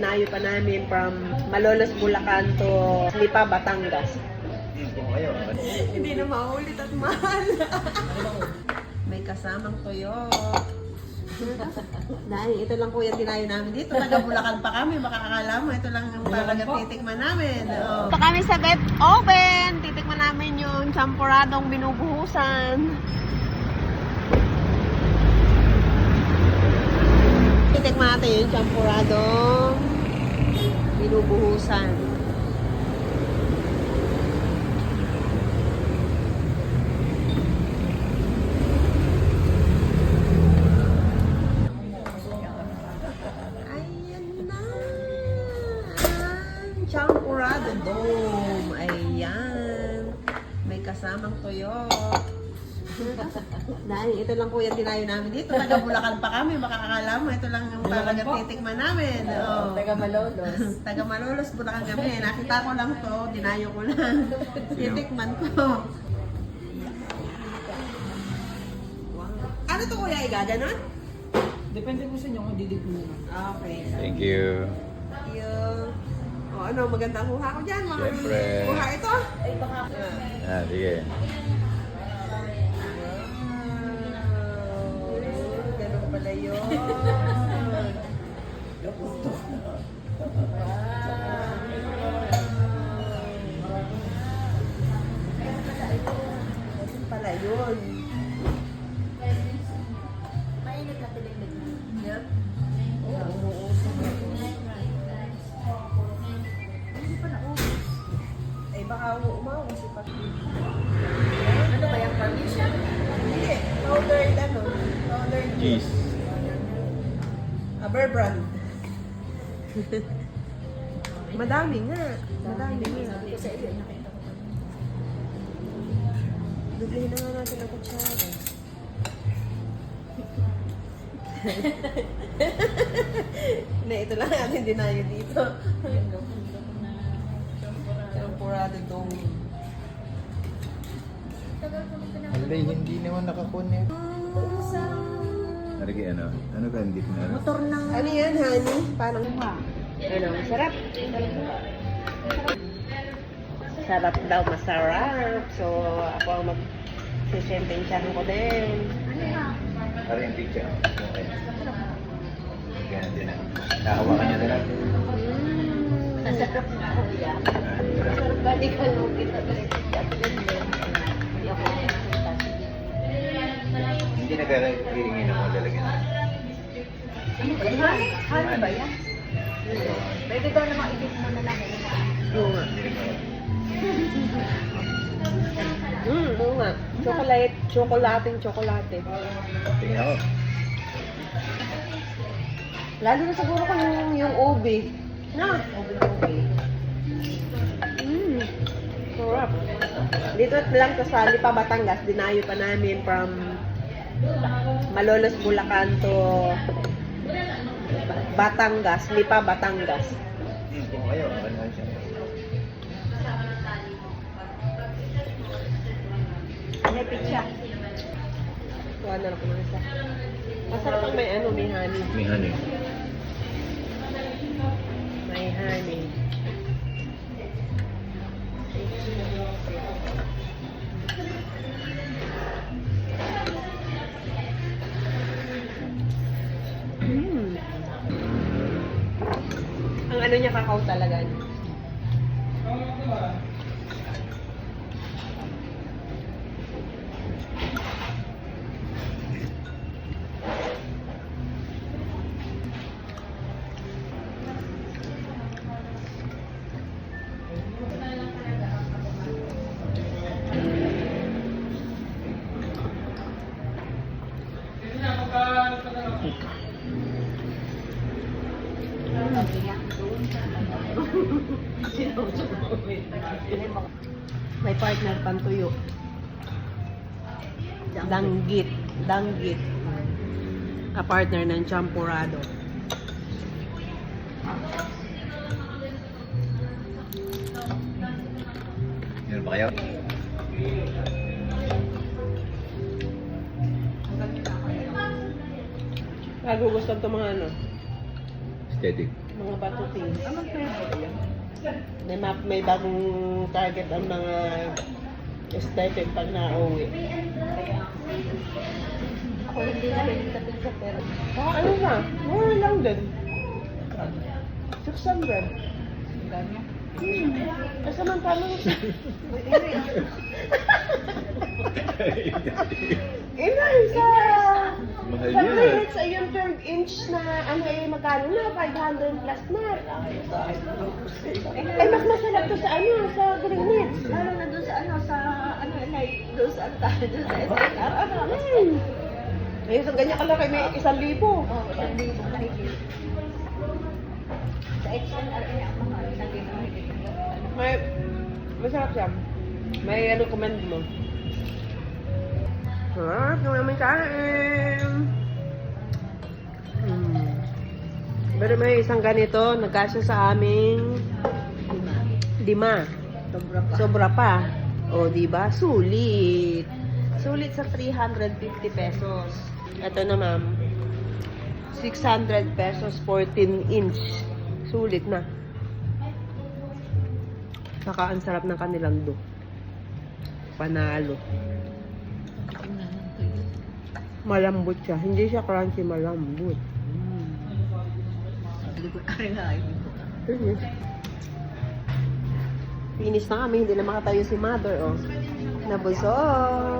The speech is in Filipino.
Nayo pa namin from Malolos, Bulacan to Lipa, Batangas. Hindi na maulit at mahal. May kasamang toyo. Dahil ito lang kuya tinayo namin dito. Taga Bulacan pa kami. Baka akala mo ito lang yung talaga titikman namin. Ito kami sa Beth Oven. Titikman namin yung champoradong binubuhusan. Titikman natin yung champoradong binubuhusan. Champurrado Dome. Ayan. May kasamang toyo. Dahil ito lang kuya tinayo namin dito. Taga Bulacan pa kami. Baka akala mo ito lang yung talaga titikman namin. Taga Malolos. Taga Malolos, Bulacan kami. Nakita ko lang to. Dinayo ko lang. Titikman ko. Ano to kuya? Igaganon? Depende po sa inyo kung didikman. Okay. Thank you. Thank you. O ano, magandang kuha ko dyan. Mga Siyempre. kuha ito. Ay, baka Sige. Ganun pala yun. Ganun pala yun. mainit na tiliglig na. Yeah. Umuusok. Hindi pa naubos. Eh baka umawag si Pati. Ano ba yung permission? Hindi. Powdered ano? Powdered Cheese. Bear brand. Madami nga. Madami nga. Sabi ko sa iyo, nakita ko pa. Dublihin na nga natin ang kutsara. Na ito lang natin dinayo dito. Champurrado Dome. Tagal ko nung pinag- Alay, hindi naman nakakonect. Narigi ano? Ano ka hindi na ano? Motor ng... Ano yan, honey? Parang ano, masarap. Sarap daw, masarap. So, ako ang magsisentensyahan ko din. Ano nga? Para yung picture. Okay. Ganyan din na. Nakahawakan niya na lang. Nasarap na ako yan. Masarap balik ka nung kita hindi ako nakakita. Hindi nagkakahiringin ako lalagyan. Ano ba yan? Ano ba yan? Pwede daw naman i-dip mo na lang. Oo nga. Oo nga. Chocolate. Chocolate. Tingnan ako. Lalo na siguro kung yung ube. Na? Ube. Sarap. Dito lang sa Lipa, Batangas. Dinayo pa namin from Malolos, Bulacan to Batangas. Lipa, Batangas. Kung kayo, ano siya? May pizza. Kuha na lang ko ng isa. Masarap ang may ano, may honey. May honey. May honey. Ang ano niya, kakao talaga. May partner pantuyo. Danggit. A partner ng champurrado. Meron ba kayo? Bago gusto ito mga ano, Aesthetic. mga bato tea. Anong flavor yan? May bagong target ang mga aesthetic pag na-uwi. Ako hindi na rin tapit sa pero. Ano na? Mura lang din. 600. Ganyan. Samantalang inay sa Mahal sa yan. minutes ay yung third inch na ano eh magkano na 500 plus na. Eh mas masarap to sa ano sa green meats. Lalo na doon sa like, doon sa doon sa SNR, Ayun, sa ganyan kalaki may 1,000. Oh, hindi mo nakikita. Sa XNR niya ang mahal na ginamit. May masarap siya. May ano comment mo. Sarap yung namin kain. Pero may isang ganito, nagkasya sa aming 5. Sobra pa. Sobra pa. O, diba? Sulit. Sulit sa 350 pesos. Ito na, ma'am. 600 pesos, 14 inch. Sulit na. Saka ang sarap ng kanilang do. Panalo. Malambot siya. Hindi siya crunchy, malambot. Finish na kami. Hindi na makatayo si mother, oh. Nabusog.